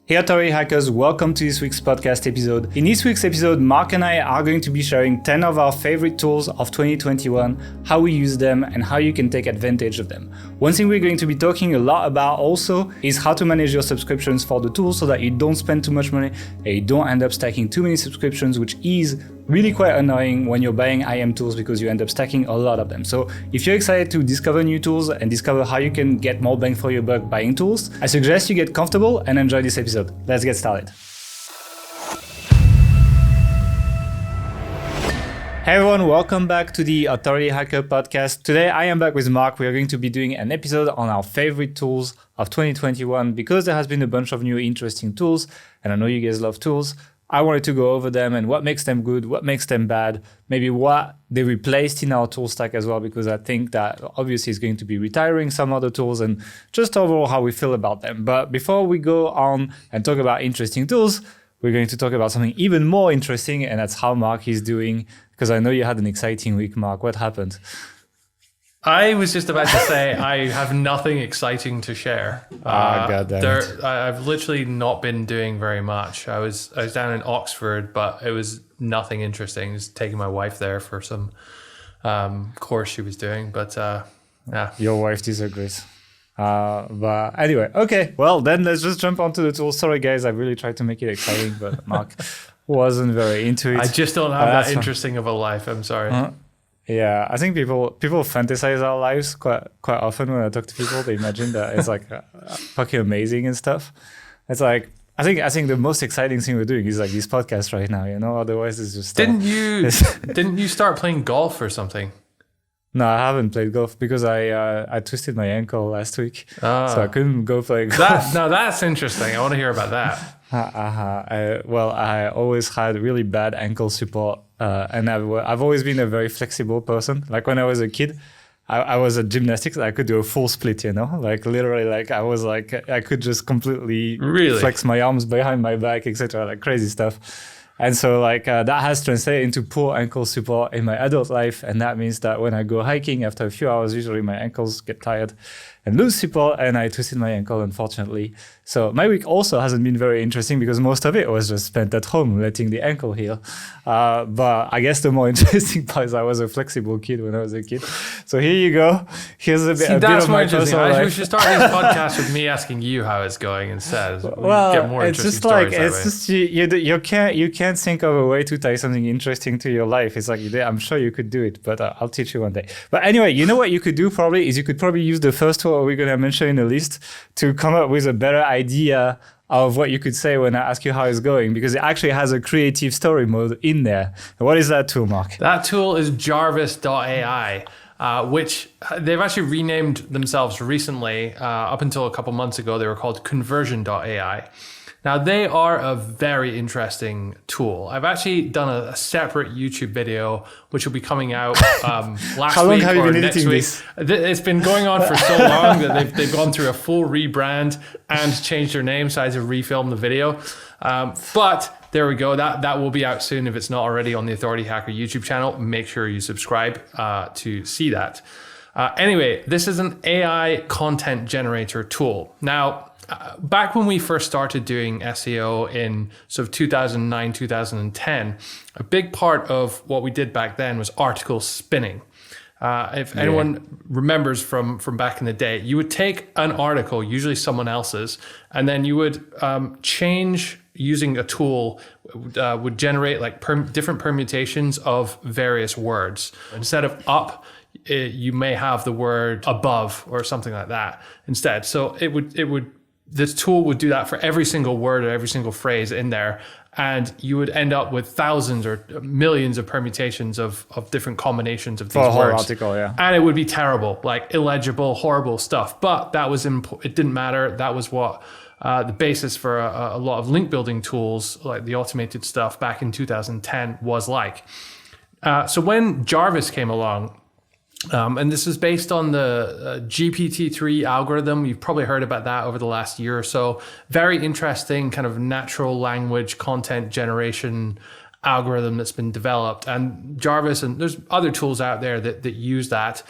Hey Authority Hackers, welcome to this week's podcast episode. In this week's episode, Mark and I are going to be sharing 10 of our favorite tools of 2021, how we use them, and how you can take advantage of them. One thing we're going to be talking a lot about also is how to manage your subscriptions for the tool so that you don't spend too much money and you don't end up stacking too many subscriptions, which is really quite annoying when you're buying IM tools because you end up stacking a lot of them. So if you're excited to discover new tools and discover how you can get more bang for your buck buying tools, I suggest you get comfortable and enjoy this episode. Let's get started. Hey everyone, welcome back to the Authority Hacker podcast. Today I am back with Mark. We are going to be doing an episode on our favorite tools of 2021 because there has been a bunch of new interesting tools and I know you guys love tools. I wanted to go over them and what makes them good, what makes them bad, maybe what they replaced in our tool stack as well, because I think that obviously is going to be retiring some other tools and just overall how we feel about them. But before we go on and talk about interesting tools, we're going to talk about something even more interesting, and that's how Mark is doing, because I know you had an exciting week, Mark. What happened? I was just about to say I have nothing exciting to share. God damn it. I've literally not been doing very much. I was down in Oxford, but it was nothing interesting. Just taking my wife there for some course she was doing. But yeah, your wife disagrees. But anyway, okay. Well, then let's just jump onto the tool. Sorry, guys, I really tried to make it exciting, but Mark wasn't very into it. I just don't have that interesting of a life. I'm sorry. Yeah, I think people fantasize our lives quite often when I talk to people. They imagine that it's like fucking amazing and stuff. It's like I think the most exciting thing we're doing is like this podcast right now. You know, otherwise it's just didn't you start playing golf or something? No, I haven't played golf because I twisted my ankle last week, so I couldn't go play golf. Now that's interesting. I want to hear about that. I always had really bad ankle support, and I've always been a very flexible person. Like when I was a kid, I was at gymnastics. I could do a full split, you know, like literally, like I was like I could just completely flex my arms behind my back, etc. Like crazy stuff. And so like that has translated into poor ankle support in my adult life. And that means that when I go hiking after a few hours, usually my ankles get tired and lose support. And I twisted my ankle, unfortunately. So my week also hasn't been very interesting because most of it was just spent at home letting the ankle heal. But I guess the more interesting part is I was a flexible kid when I was a kid. So here you go. Here's a bit of my personal life. We should start this podcast with me asking you how it's going instead. Well, get more it's just like, it's just, you can't think of a way to tie something interesting to your life. It's like, I'm sure you could do it, but I'll teach you one day. But anyway, you know what you could do probably is you could probably use the first tool we're going to mention in the list to come up with a better idea of what you could say when I ask you how it's going, because it actually has a creative story mode in there. What is that tool, Mark? That tool is Jarvis.ai. Which they've actually renamed themselves recently. Up until a couple months ago, they were called Conversion.ai. Now, they are a very interesting tool. I've actually done a separate YouTube video, which will be coming out last How long week have you or been next editing week. this? It's been going on for so long that they've gone through a full rebrand and changed their name, so I had to refilm the video. But there we go. That will be out soon. If it's not already on the Authority Hacker YouTube channel, make sure you subscribe to see that. Anyway, this is an AI content generator tool. Now, back when we first started doing SEO in sort of 2009, 2010, a big part of what we did back then was article spinning. If anyone remembers from back in the day, you would take an article, usually someone else's, and then you would change using a tool, would generate like different permutations of various words. Instead of up, you may have the word above or something like that instead. So this tool would do that for every single word or every single phrase in there. And you would end up with thousands or millions of permutations of different combinations of these words. For a whole article, yeah. And it would be terrible, like illegible, horrible stuff. But that was it didn't matter. That was what the basis for a lot of link building tools, like the automated stuff back in 2010 was like. So when Jarvis came along, and this is based on the GPT-3 algorithm. You've probably heard about that over the last year or so. Very interesting kind of natural language content generation algorithm that's been developed. And Jarvis, and there's other tools out there that use that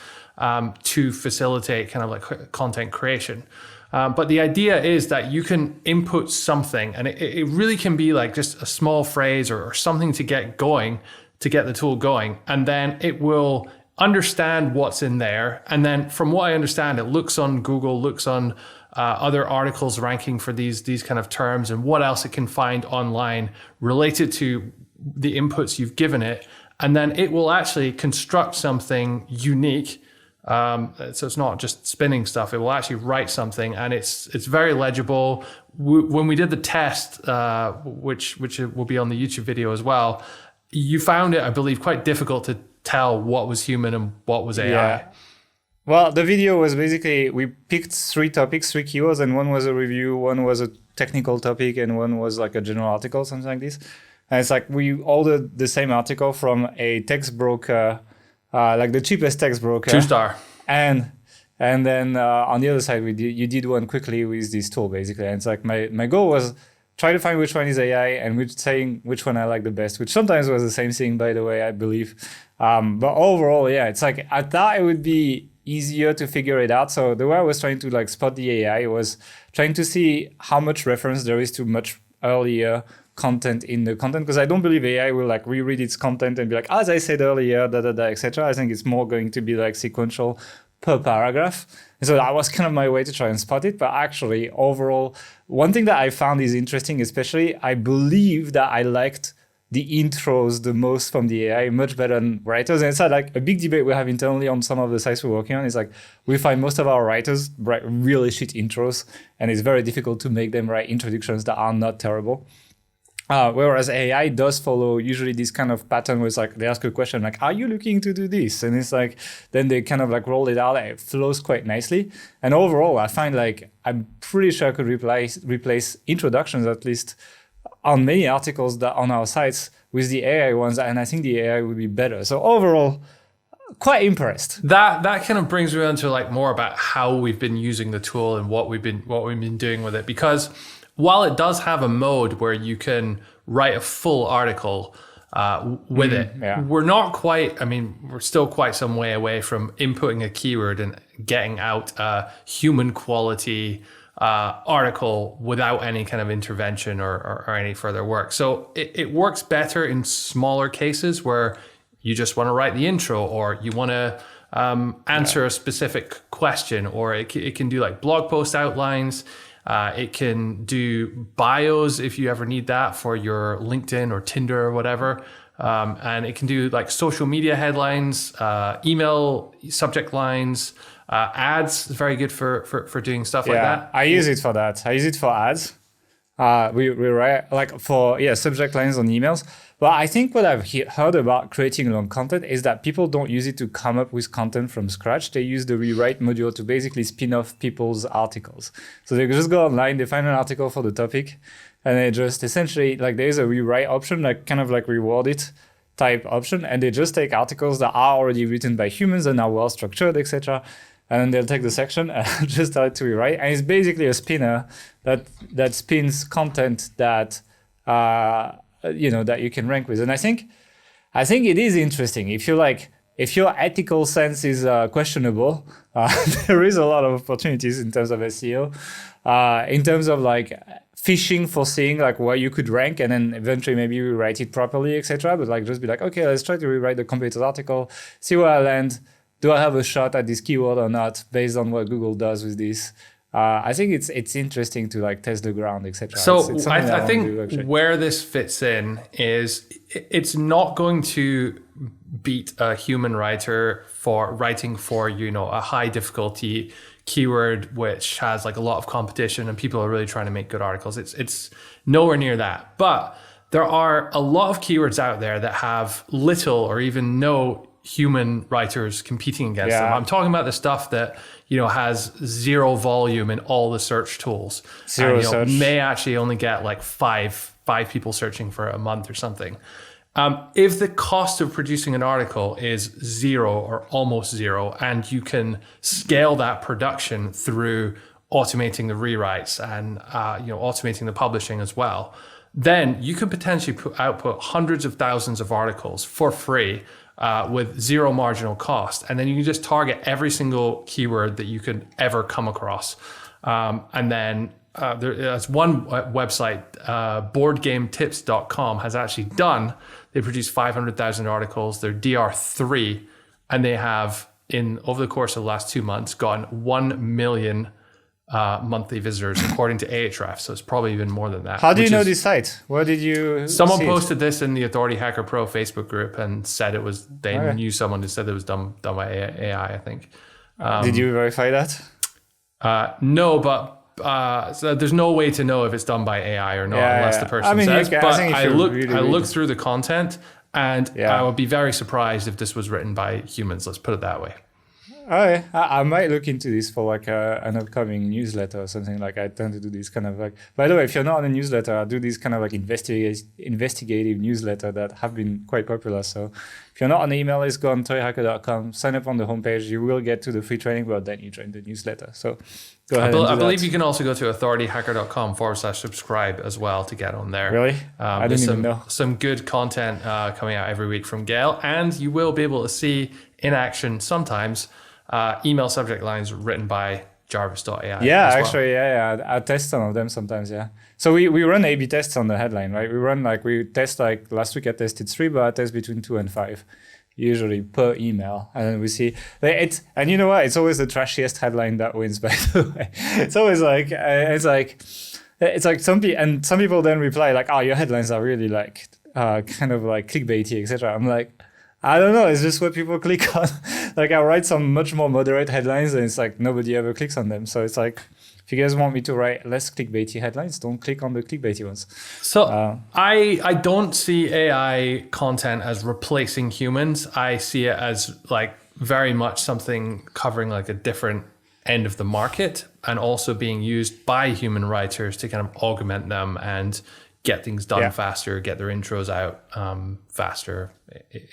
to facilitate kind of like content creation. But the idea is that you can input something, and it really can be like just a small phrase or something to get going, to get the tool going. And then it will understand what's in there. And then from what I understand, it looks on Google, looks on other articles ranking for these kind of terms and what else it can find online related to the inputs you've given it. And then it will actually construct something unique. So it's not just spinning stuff. It will actually write something, and it's very legible. When we did the test, which will be on the YouTube video as well, you found it, I believe, quite difficult to tell what was human and what was AI. Yeah. Well, the video was basically, we picked 3 topics, 3 keywords, and one was a review, one was a technical topic, and one was like a general article, something like this. And it's like we ordered the same article from a text broker, like the cheapest text broker. 2-star. And then on the other side, you did one quickly with this tool, basically. And it's like my goal was try to find which one is AI and which one I like the best, which sometimes was the same thing, by the way, I believe. But overall, yeah, it's like I thought it would be easier to figure it out. So the way I was trying to like spot the AI was trying to see how much reference there is to much earlier content in the content, because I don't believe AI will like reread its content and be like, as I said earlier, etc. I think it's more going to be like sequential per paragraph. And so that was kind of my way to try and spot it. But actually, overall, one thing that I found is interesting, especially, I believe that I liked the intros the most from the AI, much better than writers. And it's like a big debate we have internally on some of the sites we're working on. Is like we find most of our writers write really shit intros, and it's very difficult to make them write introductions that are not terrible. Whereas AI does follow usually this kind of pattern where it's like they ask a question like, are you looking to do this? And it's like, then they kind of like roll it out and it flows quite nicely. And overall, I find like, I'm pretty sure I could replace introductions at least on many articles that on our sites with the AI ones. And I think the AI would be better. So overall, quite impressed. That kind of brings me on to like more about how we've been using the tool and what we've been doing with it. Because while it does have a mode where you can write a full article with it, yeah. We're still quite some way away from inputting a keyword and getting out a human quality article without any kind of intervention or any further work. So it works better in smaller cases where you just want to write the intro, or you want to answer a specific question, or it can do like blog post outlines. It can do bios if you ever need that for your LinkedIn or Tinder or whatever. And it can do like social media headlines, email subject lines, ads. Is very good for doing stuff like that. I use it for that. I use it for ads. We write like for subject lines on emails. But I think what I've heard about creating long content is that people don't use it to come up with content from scratch. They use the rewrite module to basically spin off people's articles. So they just go online, they find an article for the topic, and they just essentially like there's a rewrite option, like kind of like reward it type option, and they just take articles that are already written by humans and are well structured, etc. And then they'll take the section and just tell it to rewrite. And it's basically a spinner that spins content that that you can rank with. And I think it is interesting. If your ethical sense is questionable, there is a lot of opportunities in terms of SEO, in terms of like fishing for seeing like where you could rank, and then eventually maybe rewrite it properly, etc. But like just be like, okay, let's try to rewrite the competitor's article, see where I land. Do I have a shot at this keyword or not, based on what Google does with this? I think it's interesting to like test the ground, etc. So I think where this fits in is it's not going to beat a human writer for writing for a high difficulty keyword which has like a lot of competition and people are really trying to make good articles. It's nowhere near that. But there are a lot of keywords out there that have little or even no human writers competing against them. I'm talking about the stuff that has zero volume in all the search tools. Zero search. May actually only get like five people searching for a month or something. If the cost of producing an article is zero or almost zero, and you can scale that production through automating the rewrites and automating the publishing as well, then you could potentially output hundreds of thousands of articles for free with zero marginal cost. And then you can just target every single keyword that you could ever come across. And then there's one website, boardgametips.com, has actually done. They produce 500,000 articles. They're DR3, and they have, over the course of the last 2 months, gotten 1 million monthly visitors, according to Ahrefs. So it's probably even more than that. How do you know this site? Where did you? Someone posted this in the Authority Hacker Pro Facebook group and said it was. They knew someone who said it was done by AI. I think. Did you verify that? No, but. So there's no way to know if it's done by AI or not unless the person says. But I looked through the content, and I would be very surprised if this was written by humans. Let's put it that way. Oh, I might look into this for like an upcoming newsletter or something. Like I tend to do this kind of like. By the way, if you're not on a newsletter, I do these kind of like investigative newsletter that have been quite popular. So if you're not on the email list, go on authorityhacker.com, sign up on the homepage. You will get to the free training, but then you join the newsletter. So go ahead. I believe you can also go to authorityhacker.com/subscribe as well to get on there. Really? I didn't even know. Some good content coming out every week from Gail, and you will be able to see in action sometimes. Email subject lines written by Jarvis.ai. Yeah, actually, I test some of them sometimes, yeah. So we run A/B tests on the headline, right? We test like last week I tested 3, but I test between 2 and 5, usually per email. And then we see, and you know what? It's always the trashiest headline that wins, by the way. It's always like, some people then reply like, oh, your headlines are really like, kind of like clickbaity, etc. I'm like, I don't know. It's just what people click on. Like I write some much more moderate headlines, and it's like nobody ever clicks on them. So it's like, if you guys want me to write less clickbaity headlines, don't click on the clickbaity ones. So I don't see AI content as replacing humans. I see it as like very much something covering like a different end of the market, and also being used by human writers to kind of augment them and get things done faster, get their intros out faster,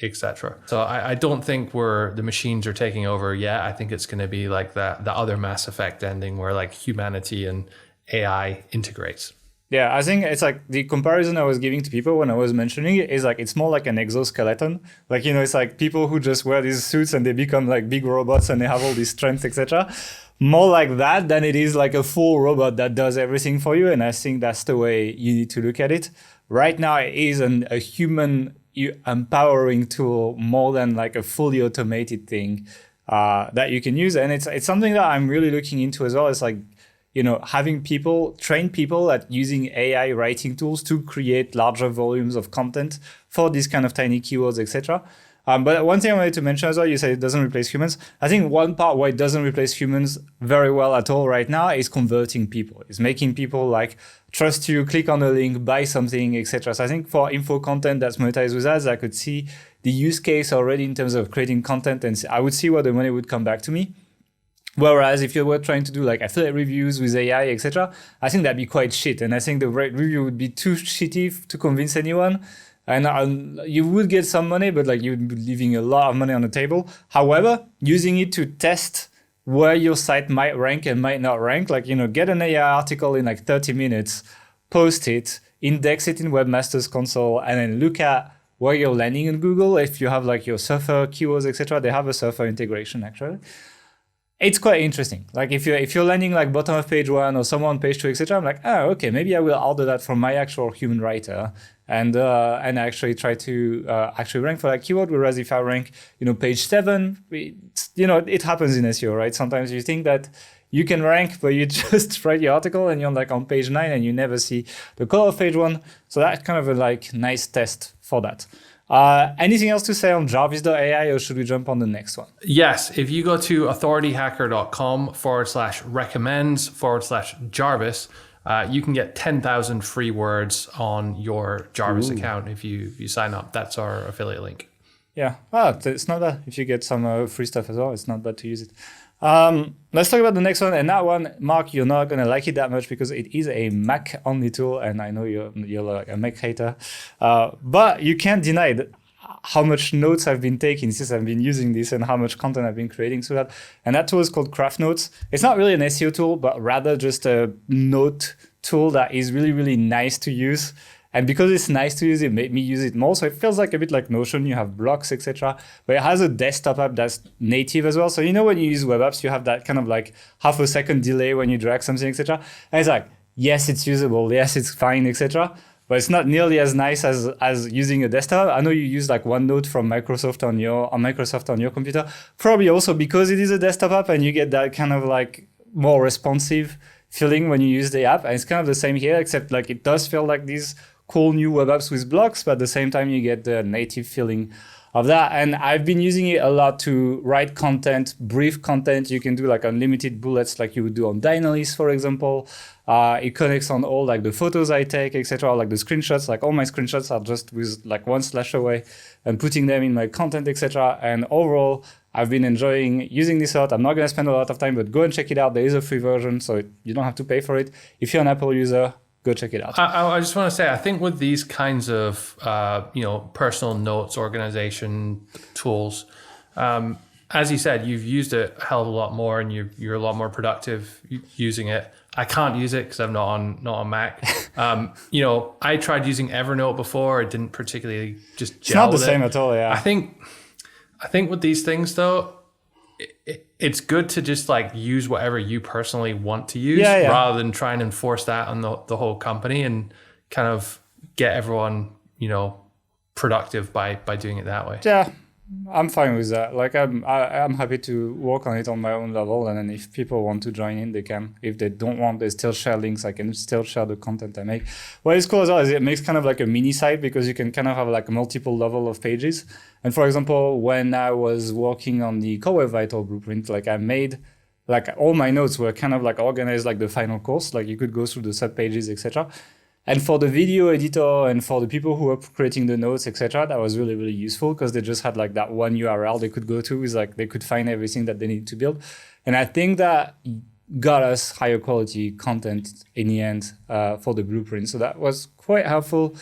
etc. So I don't think the machines are taking over yet. I think it's going to be like the other Mass Effect ending where like humanity and AI integrates. Yeah, I think it's like the comparison I was giving to people when I was mentioning it is like, it's more like an exoskeleton. Like, you know, it's like people who just wear these suits and they become like big robots and they have all this strength, etc. More like that than it is like a full robot that does everything for you. And I think that's the way you need to look at it. Right now, it is a human empowering tool more than like a fully automated thing that you can use. And it's something that I'm really looking into as well. It's like, you know, having train people at using AI writing tools to create larger volumes of content for these kind of tiny keywords, etc. But one thing I wanted to mention as well, you said it doesn't replace humans. I think one part why it doesn't replace humans very well at all right now is converting people. It's making people like trust you, click on a link, buy something, etc. So I think for info content that's monetized with ads, I could see the use case already in terms of creating content, and I would see where the money would come back to me. Whereas if you were trying to do like affiliate reviews with AI, etc., I think that'd be quite shit. And I think the review would be too shitty to convince anyone. And you would get some money, but like you'd be leaving a lot of money on the table. However, using it to test where your site might rank and might not rank, like, you know, get an AI article in like 30 minutes, post it, index it in Webmaster's Console, and then look at where you're landing in Google. If you have like your Surfer keywords, etc., they have a Surfer integration actually. It's quite interesting. Like if you're landing like bottom of page 1 or somewhere on page 2, etc., I'm like, oh, okay, maybe I will order that from my actual human writer and actually try to actually rank for that keyword. Whereas if I rank, you know, page 7, it happens in SEO, right? Sometimes you think that you can rank, but you just write your article and you're like on page 9 and you never see the color of page 1. So that's kind of a like nice test for that. Anything else to say on Jarvis.ai, or should we jump on the next one? Yes, if you go to authorityhacker.com/recommends/Jarvis, you can get 10,000 free words on your Jarvis account if you sign up. That's our affiliate link. Yeah, it's not bad. If you get some free stuff as well, it's not bad to use it. Let's talk about the next one. And that one, Mark, you're not going to like it that much because it is a Mac only tool. And I know you're like a Mac hater. But you can't deny that how much notes I've been taking since I've been using this and how much content I've been creating through that. And that tool is called Craft Notes. It's not really an SEO tool, but rather just a note tool that is really, really nice to use. And because it's nice to use, it made me use it more. So it feels like a bit like Notion. You have blocks, etc. But it has a desktop app that's native as well. So when you use web apps, you have that kind of like half a second delay when you drag something, etc. And it's like, yes, it's usable. Yes, it's fine, etc. But it's not nearly as nice as using a desktop. I know you use like OneNote from Microsoft on your computer, probably also because it is a desktop app and you get that kind of like more responsive feeling when you use the app. And it's kind of the same here, except like it does feel like these cool new web apps with blocks, but at the same time you get the native feeling of that. And I've been using it a lot to write content, brief content. You can do like unlimited bullets like you would do on Dynalist, for example. It connects on all like the photos I take, etc. Like the screenshots, like all my screenshots are just with like one slash away and putting them in my content, etc. And overall, I've been enjoying using this a lot. I'm not going to spend a lot of time, but go and check it out. There is a free version, so you don't have to pay for it. If you're an Apple user, go check it out. I just want to say, I think with these kinds of personal notes organization tools, as you said, you've used it a hell of a lot more, and you're a lot more productive using it. I can't use it because I'm not on Mac. I tried using Evernote before. It didn't particularly just gel. It's not the same at all. Yeah. I think with these things though, it's good to just like use whatever you personally want to use rather than try and enforce that on the whole company and kind of get everyone, productive by doing it that way. Yeah, I'm fine with that. Like I'm happy to work on it on my own level. And then if people want to join in, they can. If they don't want, they still share links. I can still share the content I make. What is cool as well is it makes kind of like a mini site because you can kind of have like multiple level of pages. And for example, when I was working on the Core Vital blueprint, like I made like all my notes were kind of like organized like the final course. Like you could go through the sub pages, etc. And for the video editor and for the people who were creating the notes, etc., that was really, really useful because they just had like that one URL they could go to is like they could find everything that they need to build. And I think that got us higher quality content in the end for the blueprint. So that was quite helpful.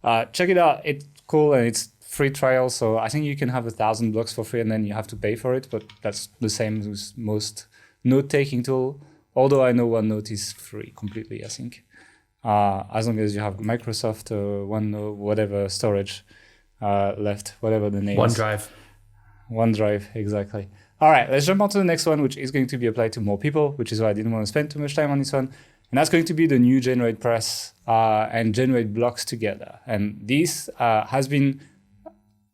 Check it out. It's cool and it's free trial. So I think you can have 1,000 blocks for free and then you have to pay for it. But that's the same with most note-taking tool. Although I know OneNote is free completely, I think. As long as you have Microsoft or OneNote, whatever storage left, whatever the name is. OneDrive, exactly. All right, let's jump on to the next one, which is going to be applied to more people, which is why I didn't want to spend too much time on this one. And that's going to be the new GeneratePress and GenerateBlocks together. And this has been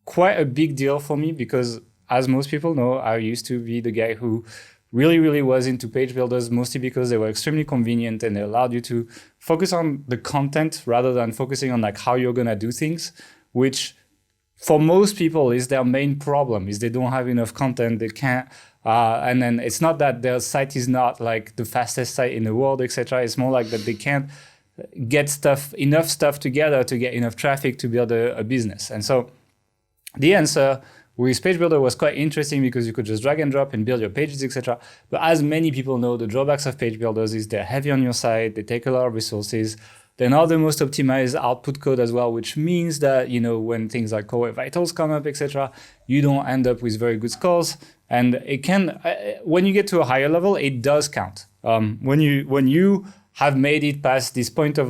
quite a big deal for me because, as most people know, I used to be the guy who really was into page builders, mostly because they were extremely convenient and they allowed you to focus on the content rather than focusing on like how you're gonna do things, which for most people is their main problem, is they don't have enough content, they can't, and then it's not that their site is not like the fastest site in the world, etc. It's more like that they can't get enough stuff together to get enough traffic to build a business. And so the answer with Page Builder was quite interesting because you could just drag and drop and build your pages, etc. But as many people know, the drawbacks of page builders is they're heavy on your site, they take a lot of resources, they're not the most optimized output code as well, which means that, when things like Core Vitals come up, etc., you don't end up with very good scores. And it can, when you get to a higher level, it does count. When you have made it past this point of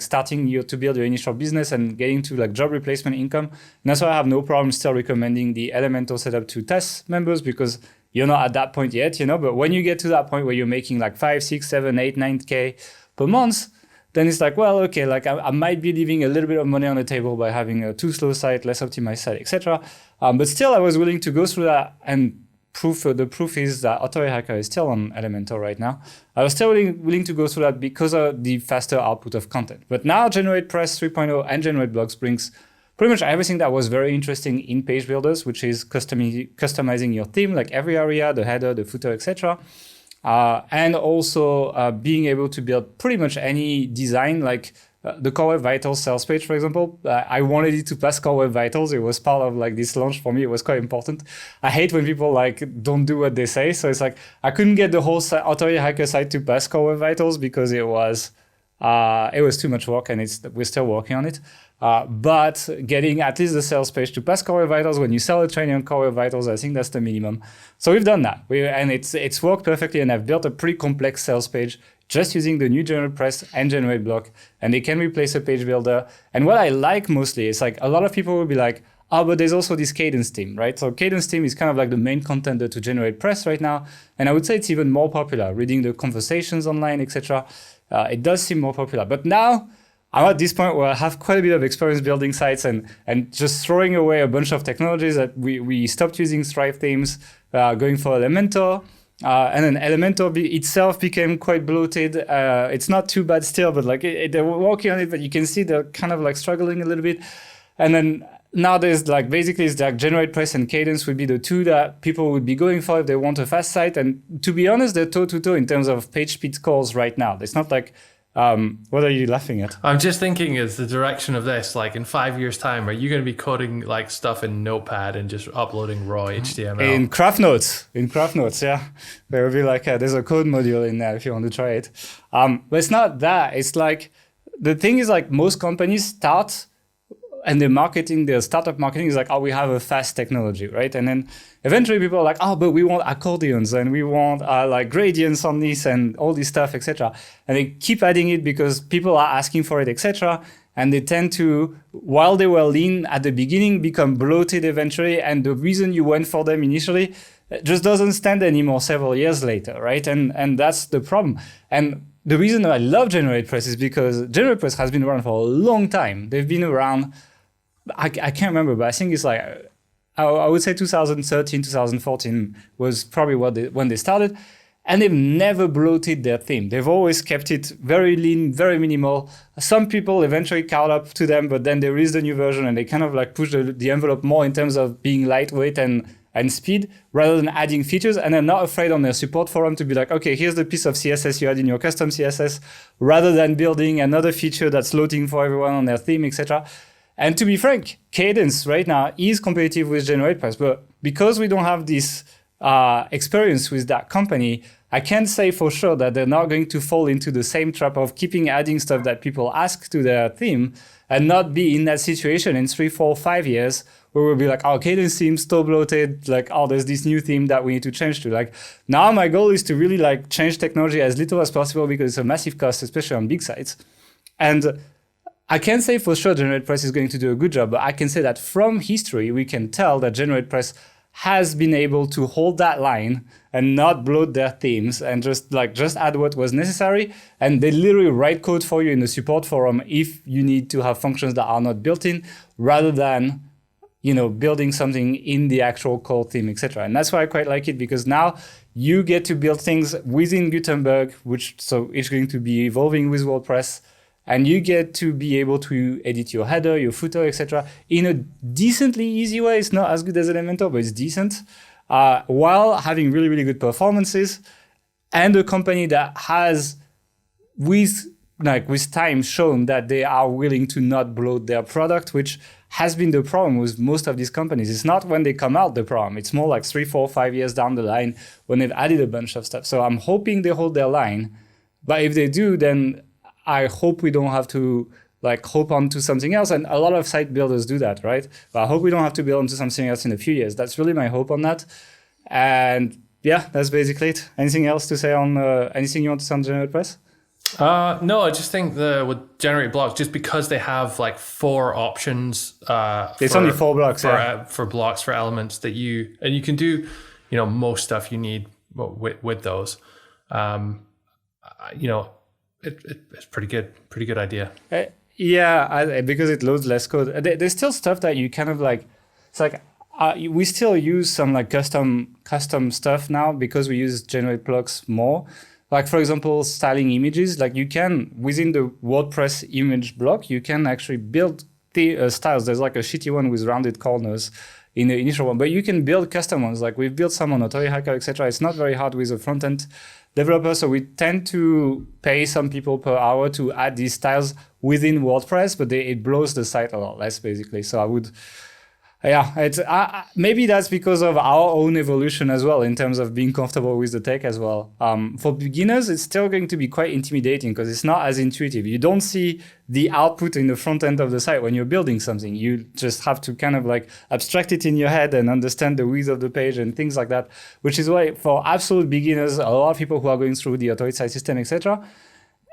starting to build your initial business and getting to like job replacement income. And that's why I have no problem still recommending the Elementor setup to test members because you're not at that point yet, but when you get to that point where you're making like 5, 6, 7, 8, 9K per month, then it's like, well, okay, like I might be leaving a little bit of money on the table by having a too slow site, less optimized site, etc. But still I was willing to go through that and the proof is that Authority Hacker is still on Elementor right now. I was still willing to go through that because of the faster output of content. But now GeneratePress 3.0 and GenerateBlocks brings pretty much everything that was very interesting in page builders, which is customizing your theme, like every area, the header, the footer, etc. And also being able to build pretty much any design, like the Core Web Vitals sales page, for example. I wanted it to pass Core Web Vitals. It was part of like this launch for me. It was quite important. I hate when people like don't do what they say. So it's like I couldn't get the whole Authority Hacker site to pass Core Web Vitals because it was too much work, and we're still working on it. But getting at least the sales page to pass Core Web Vitals when you sell a training on Core Web Vitals, I think that's the minimum. So we've done that. And it's worked perfectly, and I've built a pretty complex sales page just using the new GeneratePress and GenerateBlock, and they can replace a page builder. And what I like mostly is like a lot of people will be like, oh, but there's also this Cadence theme, right? So Cadence theme is kind of like the main contender to GeneratePress right now. And I would say it's even more popular, reading the conversations online, etc. It does seem more popular. But now I'm at this point where I have quite a bit of experience building sites and just throwing away a bunch of technologies that we stopped using Stripe themes, going for Elementor. And then Elementor itself became quite bloated. It's not too bad still, but like they're working on it, but you can see they're kind of like struggling a little bit. And then now there's like basically it's like GeneratePress and Cadence would be the two that people would be going for if they want a fast site. And to be honest, they're toe-to-toe in terms of page speed scores right now. It's not like, what are you laughing at? I'm just thinking is the direction of this, like in 5 years time, are you going to be coding like stuff in Notepad and just uploading raw HTML? In Craft Notes, yeah. There will be like, there's a code module in there if you want to try it. But it's not that. It's like, the thing is like most companies start and their startup marketing is like, oh, we have a fast technology, right? And then eventually people are like, oh, but we want accordions and we want like gradients on this and all this stuff, etc. And they keep adding it because people are asking for it, etc. And they tend to, while they were lean at the beginning, become bloated eventually. And the reason you went for them initially just doesn't stand anymore several years later, right? And that's the problem. And the reason I love GeneratePress is because GeneratePress has been around for a long time. They've been around, I can't remember, but I think it's like, I would say 2013, 2014 was probably when they started. And they've never bloated their theme. They've always kept it very lean, very minimal. Some people eventually caught up to them, but then they released a new version and they kind of like push the envelope more in terms of being lightweight and speed rather than adding features. And they're not afraid on their support forum to be like, okay, here's the piece of CSS you add in your custom CSS, rather than building another feature that's loading for everyone on their theme, etc. And to be frank, Cadence right now is competitive with GeneratePress, but because we don't have this experience with that company, I can't say for sure that they're not going to fall into the same trap of keeping adding stuff that people ask to their theme and not be in that situation in 3, 4, 5 years where we'll be like, oh, Cadence seems so bloated, like, oh, there's this new theme that we need to change to. Like, now my goal is to really like change technology as little as possible because it's a massive cost, especially on big sites. And I can't say for sure GeneratePress is going to do a good job, but I can say that from history, we can tell that GeneratePress has been able to hold that line and not bloat their themes and just add what was necessary. And they literally write code for you in the support forum if you need to have functions that are not built in, rather than, you know, building something in the actual core theme, etc. And that's why I quite like it, because now you get to build things within Gutenberg, so it's going to be evolving with WordPress. And you get to be able to edit your header, your footer, etc. in a decently easy way. It's not as good as Elementor, but it's decent, while having really, really good performances. And a company that has, with time, shown that they are willing to not bloat their product, which has been the problem with most of these companies. It's not when they come out the problem. It's more like 3, 4, 5 years down the line when they've added a bunch of stuff. So I'm hoping they hold their line. But if they do, then I hope we don't have to like hope onto something else. And a lot of site builders do that, right? But I hope we don't have to build onto something else in a few years. That's really my hope on that. And yeah, that's basically it. Anything else to say on anything you want to say on GeneratePress? No, I just think with GenerateBlocks, just because they have like 4 options. It's only 4 blocks for blocks, for elements that you can do, you know, most stuff you need with those. It's pretty good idea. Because it loads less code. There's still stuff that you kind of like. It's like we still use some like custom stuff now because we use GenerateBlocks more. Like for example, styling images. Like you can within the WordPress image block, you can actually build the styles. There's like a shitty one with rounded corners in the initial one, but you can build custom ones. Like we've built some on Authority Hacker, etc. It's not very hard with a front end developer, so we tend to pay some people per hour to add these styles within WordPress, but it blows the site a lot less, basically. So Yeah, it's maybe that's because of our own evolution as well in terms of being comfortable with the tech as well. For beginners, it's still going to be quite intimidating because it's not as intuitive. You don't see the output in the front end of the site when you're building something. You just have to kind of like abstract it in your head and understand the width of the page and things like that, which is why for absolute beginners, a lot of people who are going through the authority site system, etc.,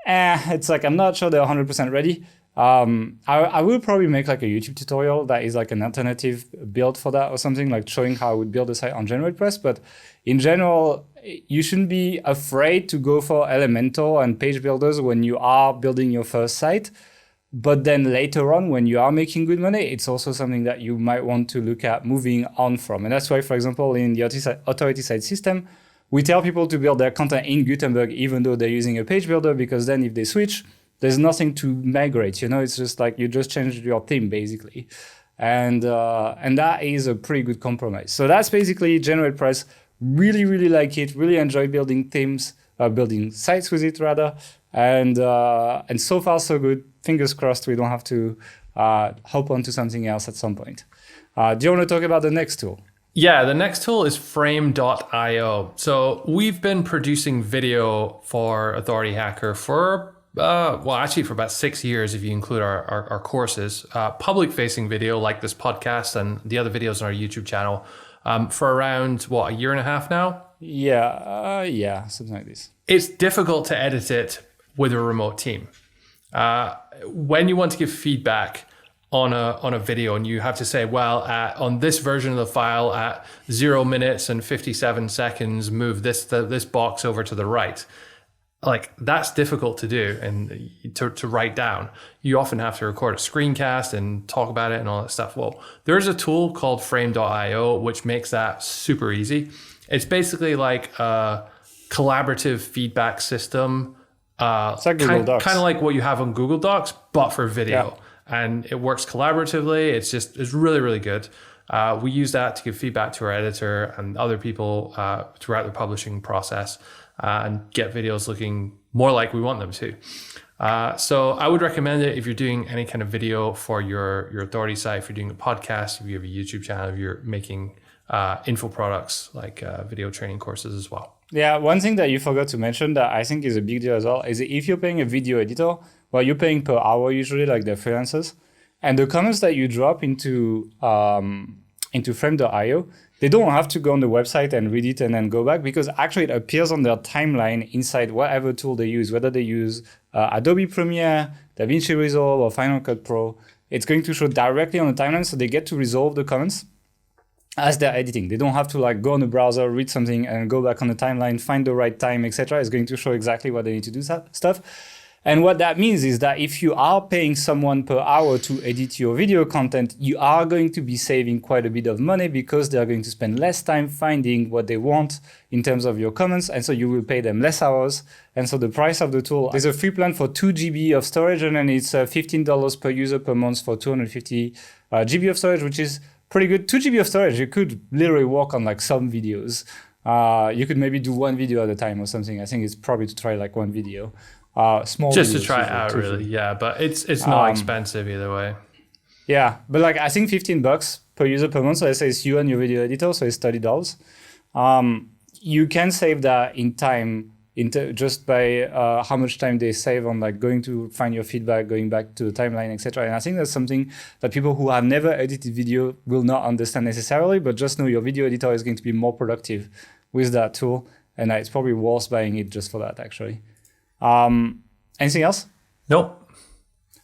it's like I'm not sure they're 100% ready. I will probably make like a YouTube tutorial that is like an alternative build for that or something, like showing how I would build a site on GeneratePress. But in general, you shouldn't be afraid to go for Elementor and page builders when you are building your first site. But then later on, when you are making good money, it's also something that you might want to look at moving on from. And that's why, for example, in the authority site system, we tell people to build their content in Gutenberg, even though they're using a page builder, because then if they switch, there's nothing to migrate, it's just like you just changed your theme basically. And that is a pretty good compromise. So that's basically GeneratePress. Really, really like it. Really enjoy building themes, building sites with it rather. And so far so good. Fingers crossed we don't have to hop onto something else at some point. Do you want to talk about the next tool? Yeah, the next tool is Frame.io. So we've been producing video for Authority Hacker for for about 6 years, if you include our courses, public-facing video like this podcast and the other videos on our YouTube channel, for around, a year and a half now? Yeah, something like this. It's difficult to edit it with a remote team. When you want to give feedback on a video and you have to say, on this version of the file at 0 minutes and 57 seconds, move this box over to the right. Like, that's difficult to do and to write down. You often have to record a screencast and talk about it and all that stuff. Well, there's a tool called Frame.io, which makes that super easy. It's basically like a collaborative feedback system. It's like Google Docs. Kind of like what you have on Google Docs, but for video. Yeah. And it works collaboratively. It's really, really good. We use that to give feedback to our editor and other people throughout the publishing process. And get videos looking more like we want them to. So I would recommend it if you're doing any kind of video for your authority site, if you're doing a podcast, if you have a YouTube channel, if you're making info products like video training courses as well. Yeah, one thing that you forgot to mention that I think is a big deal as well is if you're paying a video editor, you're paying per hour usually, like they're freelancers, and the comments that you drop into Frame.io, they don't have to go on the website and read it and then go back, because actually it appears on their timeline inside whatever tool they use, whether they use Adobe Premiere, DaVinci Resolve, or Final Cut Pro. It's going to show directly on the timeline, so they get to resolve the comments as they're editing. They don't have to go on the browser, read something, and go back on the timeline, find the right time, etc. It's going to show exactly what they need to do stuff. And what that means is that if you are paying someone per hour to edit your video content, you are going to be saving quite a bit of money because they're going to spend less time finding what they want in terms of your comments. And so you will pay them less hours. And so the price of the tool, there's a free plan for 2 GB of storage, and then it's $15 per user per month for 250 GB of storage, which is pretty good. 2 GB of storage, you could literally work on some videos. You could maybe do one video at a time or something. I think it's probably to try one video. Small just videos, to try it out, really. Yeah, but it's not expensive either way. Yeah, but I think $15 per user per month. So let's say it's you and your video editor, so it's $30. You can save that in time just by how much time they save on going to find your feedback, going back to the timeline, etc. And I think that's something that people who have never edited video will not understand necessarily, but just know your video editor is going to be more productive with that tool, and it's probably worth buying it just for that, actually. Anything else? Nope.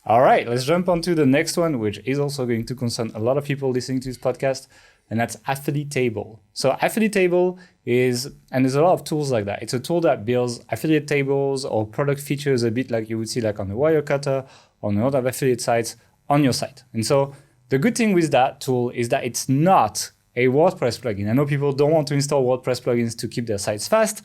All right, let's jump on to the next one, which is also going to concern a lot of people listening to this podcast, and that's Affiliatable. So Affiliatable is, and there's a lot of tools like that. It's a tool that builds affiliate tables or product features a bit like you would see on the Wirecutter, on a lot of affiliate sites on your site. And so the good thing with that tool is that it's not a WordPress plugin. I know people don't want to install WordPress plugins to keep their sites fast.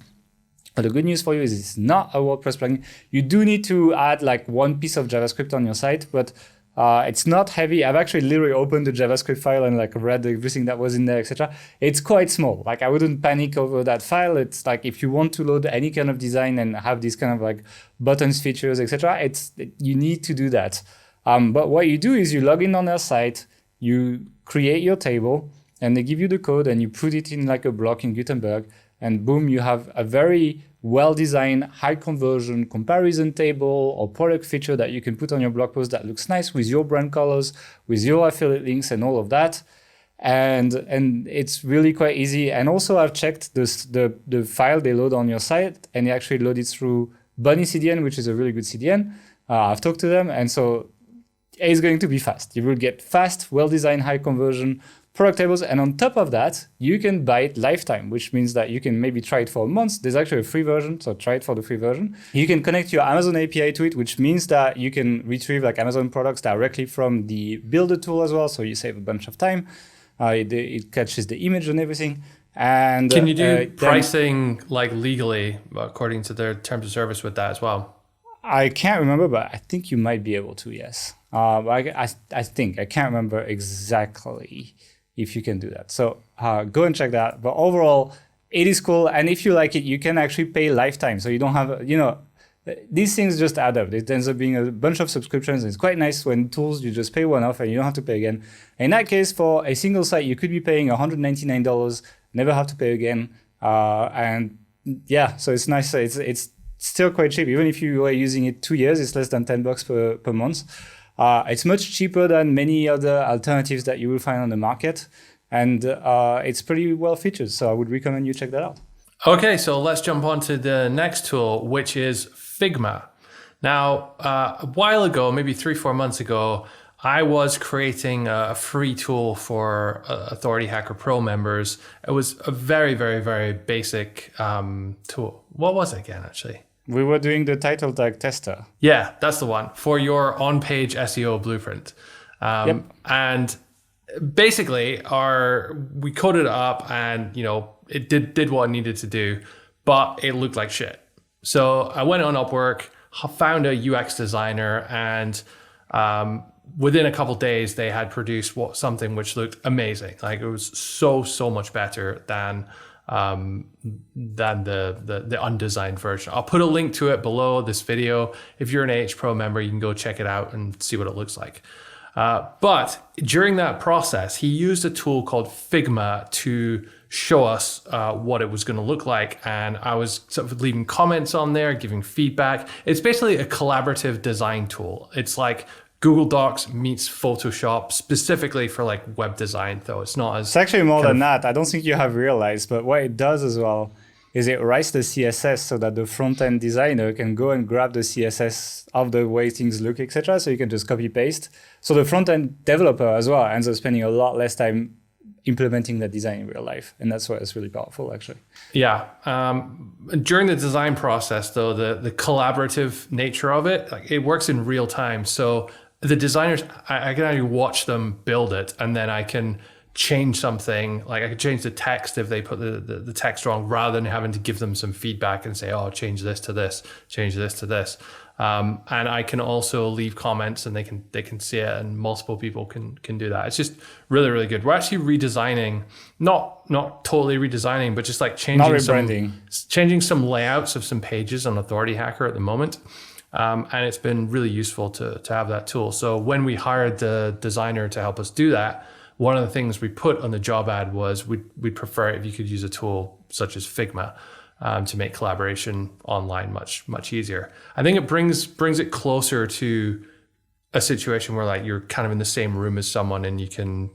But the good news for you is it's not a WordPress plugin. You do need to add one piece of JavaScript on your site, but it's not heavy. I've actually literally opened the JavaScript file and read everything that was in there, etc. It's quite small. I wouldn't panic over that file. It's if you want to load any kind of design and have these kind of buttons, features, etc. You need to do that. But what you do is you log in on their site, you create your table and they give you the code and you put it in like a block in Gutenberg, and boom, you have a very well-designed, high conversion comparison table or product feature that you can put on your blog post that looks nice with your brand colors, with your affiliate links and all of that. And it's really quite easy. And also I've checked the file they load on your site, and they actually load it through Bunny CDN, which is a really good CDN. I've talked to them, and so it's going to be fast. You will get fast, well-designed, high conversion product tables. And on top of that, you can buy it lifetime, which means that you can maybe try it for a month. There's actually a free version, so try it for the free version. You can connect your Amazon API to it, which means that you can retrieve like Amazon products directly from the builder tool as well. So you save a bunch of time. It catches the image and everything. And can you do pricing like legally according to their terms of service with that as well? I can't remember, but I think you might be able to, yes. I think, I can't remember exactly if you can do that. So go and check that. But overall, it is cool. And if you like it, you can actually pay lifetime. So you don't have, these things just add up. It ends up being a bunch of subscriptions. It's quite nice when tools, you just pay one off and you don't have to pay again. In that case, for a single site, you could be paying $199, never have to pay again. And yeah, so it's nice. It's still quite cheap. Even if you were using it 2 years, it's less than $10 per month. It's much cheaper than many other alternatives that you will find on the market. And it's pretty well featured. So I would recommend you check that out. Okay, so let's jump on to the next tool, which is Figma. Now, a while ago, maybe 3-4 months ago, I was creating a free tool for Authority Hacker Pro members. It was a very, very, very basic tool. What was it again, actually? We were doing the title tag tester. Yeah, that's the one for your on-page SEO blueprint. Yep. And basically, we coded it up, and it did what it needed to do, but it looked like shit. So I went on Upwork, found a UX designer, and within a couple of days, they had produced something which looked amazing. Like it was so much better than the undesigned version. I'll put a link to it below this video. If you're an AH Pro member, you can go check it out and see what it looks like. But during that process, he used a tool called Figma to show us what it was going to look like. And I was sort of leaving comments on there, giving feedback. It's basically a collaborative design tool. It's like Google Docs meets Photoshop specifically for like web design, though it's not as... It's actually more than that. I don't think you have realized, but what it does as well is it writes the CSS so that the front-end designer can go and grab the CSS of the way things look, etc. So you can just copy paste. So the front-end developer as well ends up spending a lot less time implementing that design in real life. And that's why it's really powerful, actually. Yeah. During the design process, though, the collaborative nature of it, like it works in real time. So the designers, I can actually watch them build it, and then I can change something. Like I could change the text if they put the text wrong, rather than having to give them some feedback and say, oh, change this to this, change this to this. And I can also leave comments, and they can see it, and multiple people can do that. It's just really, really good. We're actually redesigning, not totally redesigning, but just like changing some layouts of some pages on Authority Hacker at the moment. And it's been really useful to have that tool. So when we hired the designer to help us do that, one of the things we put on the job ad was we'd prefer it if you could use a tool such as Figma to make collaboration online much easier. I think it brings it closer to a situation where like you're kind of in the same room as someone and you can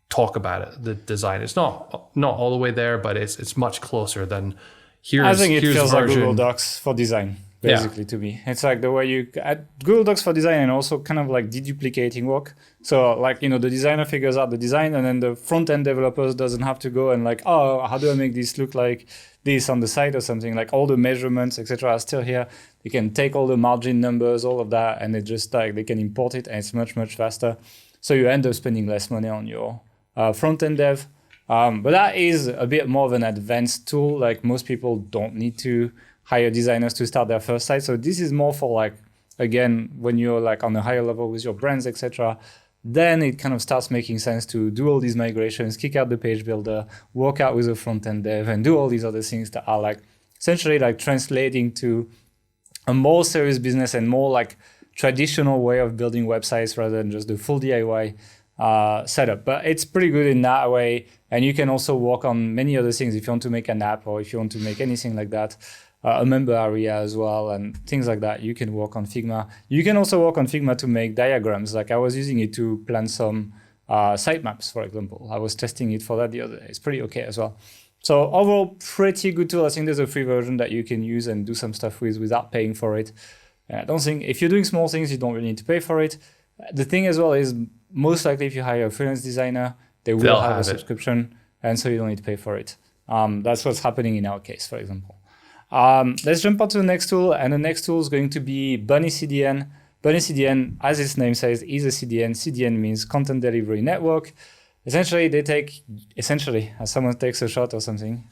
talk about it. The design, it's not all the way there, but it's much closer than here's. I think it here's feels version. like Google Docs for design. Basically, to me, it's like the way you add Google Docs for design, and also kind of like deduplicating work. So like, the designer figures out the design, and then the front-end developers doesn't have to go and like, oh, how do I make this look like this on the site or something? Like all the measurements, etc. are still here. They can take all the margin numbers, all of that, and it just like they can import it, and it's much faster. So you end up spending less money on your front-end dev. But that is a bit more of an advanced tool. Like most people don't need to hire designers to start their first site. So this is more for like, again, when you're like on a higher level with your brands, etc., then it kind of starts making sense to do all these migrations, kick out the page builder, work out with a front-end dev, and do all these other things that are like essentially like translating to a more serious business and more like traditional way of building websites rather than just the full DIY setup. But it's pretty good in that way. And you can also work on many other things if you want to make an app or if you want to make anything like that. A member area as well and things like that. You can work on Figma. You can also work on Figma to make diagrams. Like I was using it to plan some sitemaps, for example. I was testing it for that the other day. It's pretty okay as well. So overall, pretty good tool. I think there's a free version that you can use and do some stuff with without paying for it. I don't think if you're doing small things, you don't really need to pay for it. The thing as well is most likely if you hire a freelance designer, they will have a subscription, and so you don't need to pay for it. That's what's happening in our case, for example. Let's jump on to the next tool, and the next tool is going to be Bunny CDN. Bunny CDN, as its name says, is a CDN. CDN means Content Delivery Network. Essentially, as someone takes a shot or something,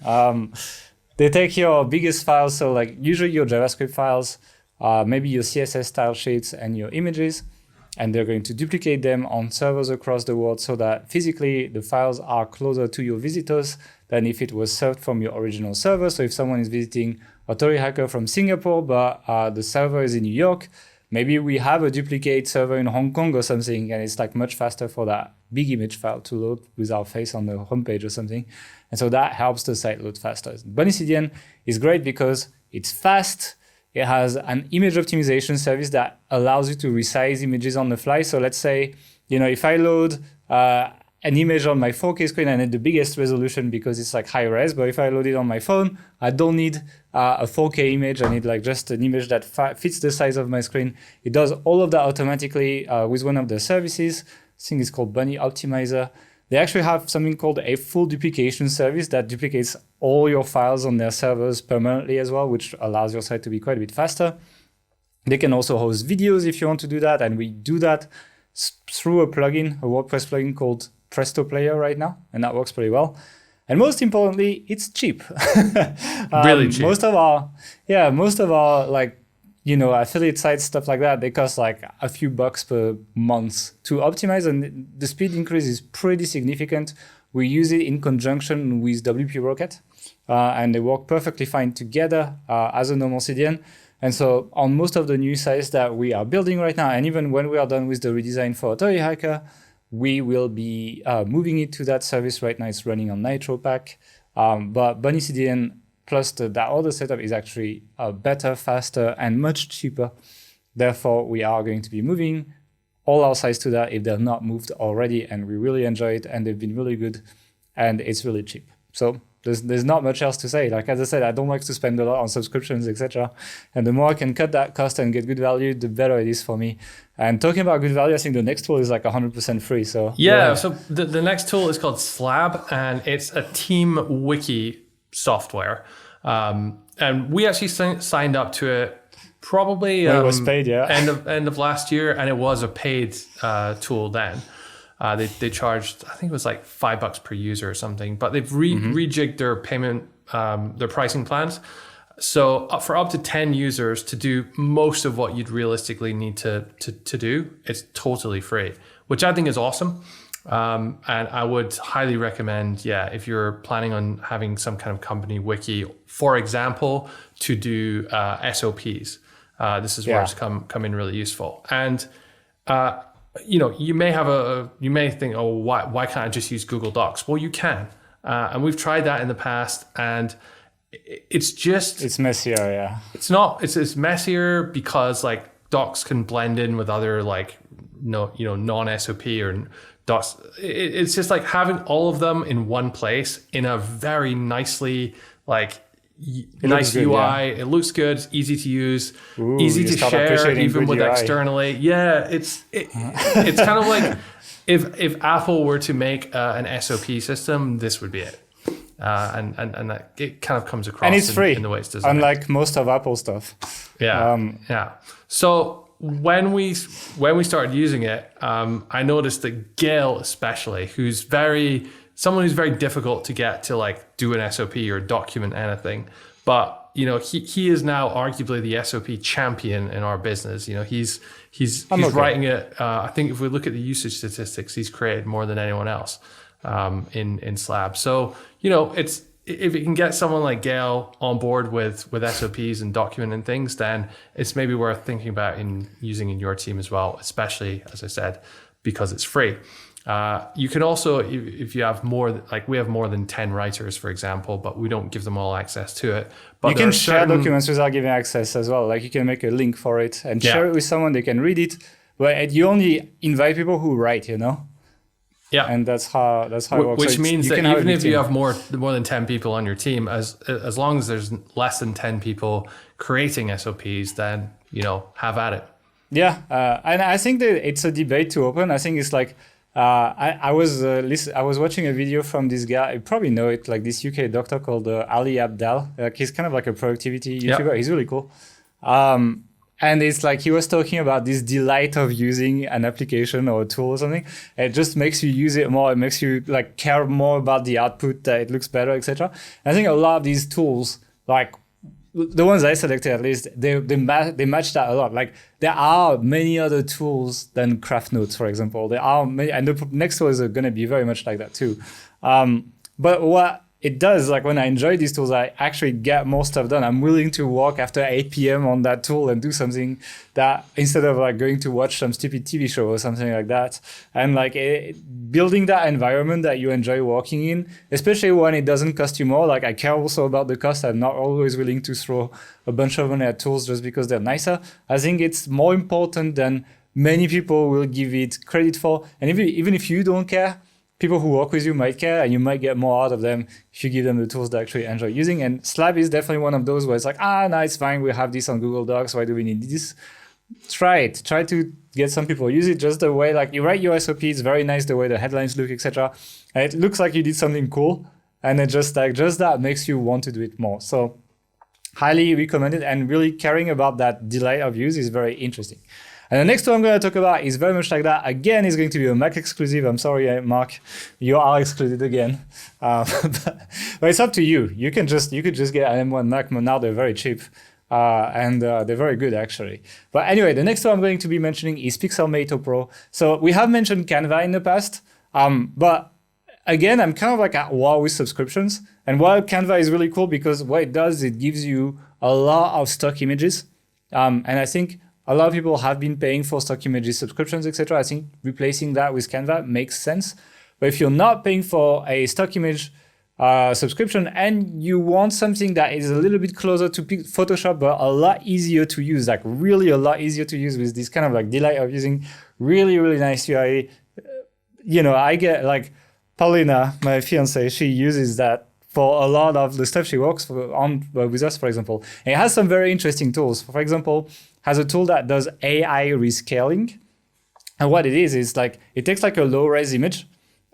they take your biggest files, so like usually your JavaScript files, maybe your CSS style sheets and your images, and they're going to duplicate them on servers across the world so that physically the files are closer to your visitors than if it was served from your original server. So if someone is visiting Authority Hacker from Singapore, but the server is in New York, maybe we have a duplicate server in Hong Kong or something, and it's like much faster for that big image file to load with our face on the homepage or something. And so that helps the site load faster. Bunny CDN is great because it's fast. It has an image optimization service that allows you to resize images on the fly. So let's say, if I load an image on my 4K screen, I need the biggest resolution because it's like high res. But if I load it on my phone, I don't need a 4K image. I need like just an image that fits the size of my screen. It does all of that automatically with one of the services. I think it's called Bunny Optimizer. They actually have something called a full duplication service that duplicates all your files on their servers permanently as well, which allows your site to be quite a bit faster. They can also host videos if you want to do that. And we do that through a plugin, a WordPress plugin called Presto Player right now. And that works pretty well. And most importantly, it's cheap. Really cheap. Most of our like, affiliate sites, stuff like that, they cost like a few bucks per month to optimize, and the speed increase is pretty significant. We use it in conjunction with WP Rocket, and they work perfectly fine together as a normal CDN. And so on most of the new sites that we are building right now, and even when we are done with the redesign for Authority Hacker, we will be moving it to that service. Right now it's running on Nitro Pack, but Bunny CDN plus that other setup is actually better, faster, and much cheaper. Therefore, we are going to be moving all our sites to that if they're not moved already, and we really enjoy it, and they've been really good, and it's really cheap. So there's not much else to say. Like as I said, I don't like to spend a lot on subscriptions, etc. And the more I can cut that cost and get good value, the better it is for me. And talking about good value, I think the next tool is like 100% free. So yeah. So the next tool is called Slab, and it's a team wiki software. And we actually signed up to it probably it was paid, end of last year, and it was a paid tool then. They charged, I think it was like $5 per user or something, but they've rejigged their payment, their pricing plans. So for up to 10 users to do most of what you'd realistically need to do, it's totally free, which I think is awesome. And I would highly recommend, if you're planning on having some kind of company wiki, for example, to do SOPs. This is where it's come in really useful. And you may think, oh, why can't I just use Google Docs? Well, you can, and we've tried that in the past, and it's messier. It's messier because like Docs can blend in with other like non-SOP or Docs. It's just like having all of them in one place in a very nicely nice UI. Yeah. It looks good. It's easy to use, easy to share, even with externally. Yeah, it's kind of like if Apple were to make an SOP system, this would be it. And that it kind of comes across. And it's free in the way it's designed. Unlike most of Apple stuff. Yeah. So when we started using it, I noticed that Gail, especially, someone who's very difficult to get to like do an SOP or document anything, but he is now arguably the SOP champion in our business. He's writing it. I think if we look at the usage statistics, he's created more than anyone else in Slab. So it's, if you can get someone like Gail on board with SOPs and documenting things, then it's maybe worth thinking about using in your team as well, especially, as I said, because it's free. You can also, if you have more, like we have more than 10 writers, for example, but we don't give them all access to it. But you can share documents without giving access as well. Like you can make a link for it and share it with someone. They can read it, but you only invite people who write, you know? Yeah. And that's how it works. Which means that even if you have more than 10 people on your team, as long as there's less than 10 people creating SOPs, then, have at it. Yeah. And I think that it's a debate to open. I think it's like, I was watching a video from this guy. You probably know it, like this UK doctor called Ali Abdal. He's kind of like a productivity YouTuber. He's really cool. And it's like he was talking about this delight of using an application or a tool or something. It just makes you use it more. It makes you like care more about the output, that it looks better, etc. I think a lot of these tools, like the ones I selected at least, they match that a lot. Like there are many other tools than Craft Notes, for example. There are many, and the next ones are going to be very much like that too. But what it does, like when I enjoy these tools, I actually get more stuff done. I'm willing to work after 8 p.m. on that tool and do something that instead of like going to watch some stupid TV show or something like that. And like building that environment that you enjoy working in, especially when it doesn't cost you more. Like I care also about the cost. I'm not always willing to throw a bunch of money at tools just because they're nicer. I think it's more important than many people will give it credit for. And even if you don't care, people who work with you might care, and you might get more out of them if you give them the tools they actually enjoy using. And Slab is definitely one of those where it's like, no, it's fine. We have this on Google Docs. Why do we need this? Try it. Try to get some people use it just the way, like you write your SOP. It's very nice the way the headlines look, etc. And it looks like you did something cool. And it just that makes you want to do it more. So highly recommend it. And really caring about that delight of use is very interesting. And the next one I'm going to talk about is very much like that. Again, it's going to be a Mac exclusive. I'm sorry, Mark, you are excluded again. But it's up to you. You could just get an M1 Mac. Now they're very cheap, and they're very good actually. But anyway, the next one I'm going to be mentioning is Pixelmator Pro. So we have mentioned Canva in the past, but again, I'm kind of like at war with subscriptions. And while Canva is really cool because what it does, it gives you a lot of stock images, and I think a lot of people have been paying for stock images subscriptions, etc. I think replacing that with Canva makes sense. But if you're not paying for a stock image subscription and you want something that is a little bit closer to Photoshop, but a lot easier to use, like really a lot easier to use with this kind of like delight of using really, really nice UI. I get like Paulina, my fiance, she uses that for a lot of the stuff she works with us, for example. And it has some very interesting tools. For example, has a tool that does AI rescaling. And what it is like, it takes like a low res image.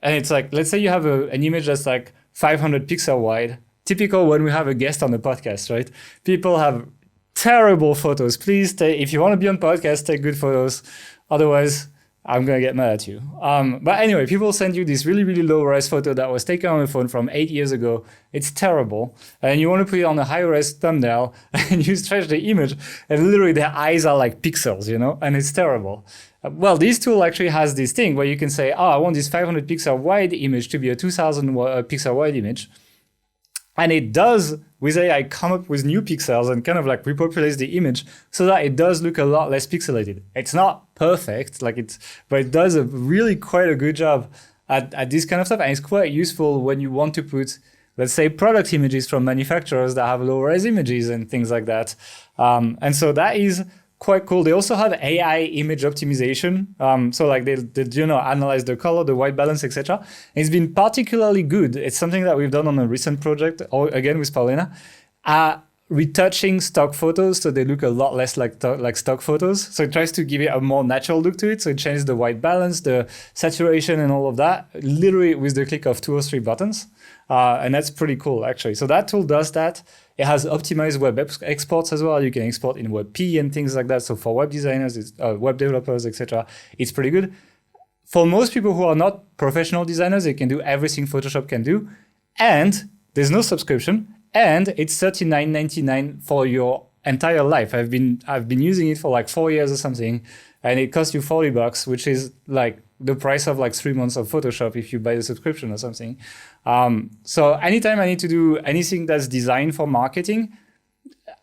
And it's like, let's say you have an image that's like 500 pixel wide. Typical when we have a guest on the podcast, right? People have terrible photos. Please if you want to be on podcast, take good photos. Otherwise, I'm going to get mad at you. But anyway, people send you this really, really low res photo that was taken on a phone from 8 years ago. It's terrible. And you want to put it on a high res thumbnail and you stretch the image and literally their eyes are like pixels, and it's terrible. Well, this tool actually has this thing where you can say, I want this 500 pixel wide image to be a 2000 pixel wide image. And it does, with AI, come up with new pixels and kind of like repopulates the image so that it does look a lot less pixelated. It's not perfect, but it does quite a good job at this kind of stuff. And it's quite useful when you want to put, let's say, product images from manufacturers that have low-res images and things like that. And so that is quite cool. They also have AI image optimization. So like they analyze the color, the white balance, etc. It's been particularly good. It's something that we've done on a recent project, again with Paulina, retouching stock photos so they look a lot less like stock photos. So it tries to give it a more natural look to it. So it changes the white balance, the saturation, and all of that, literally with the click of 2 or 3 buttons. And that's pretty cool, actually. So that tool does that. It has optimized web exports as well. You can export in WebP and things like that. So for web designers, web developers, etc., it's pretty good. For most people who are not professional designers, they can do everything Photoshop can do. And there's no subscription. And it's $39.99 for your entire life. I've been using it for like 4 years or something. And it costs you $40, which is like the price of like 3 months of Photoshop if you buy the subscription or something. So anytime I need to do anything that's designed for marketing,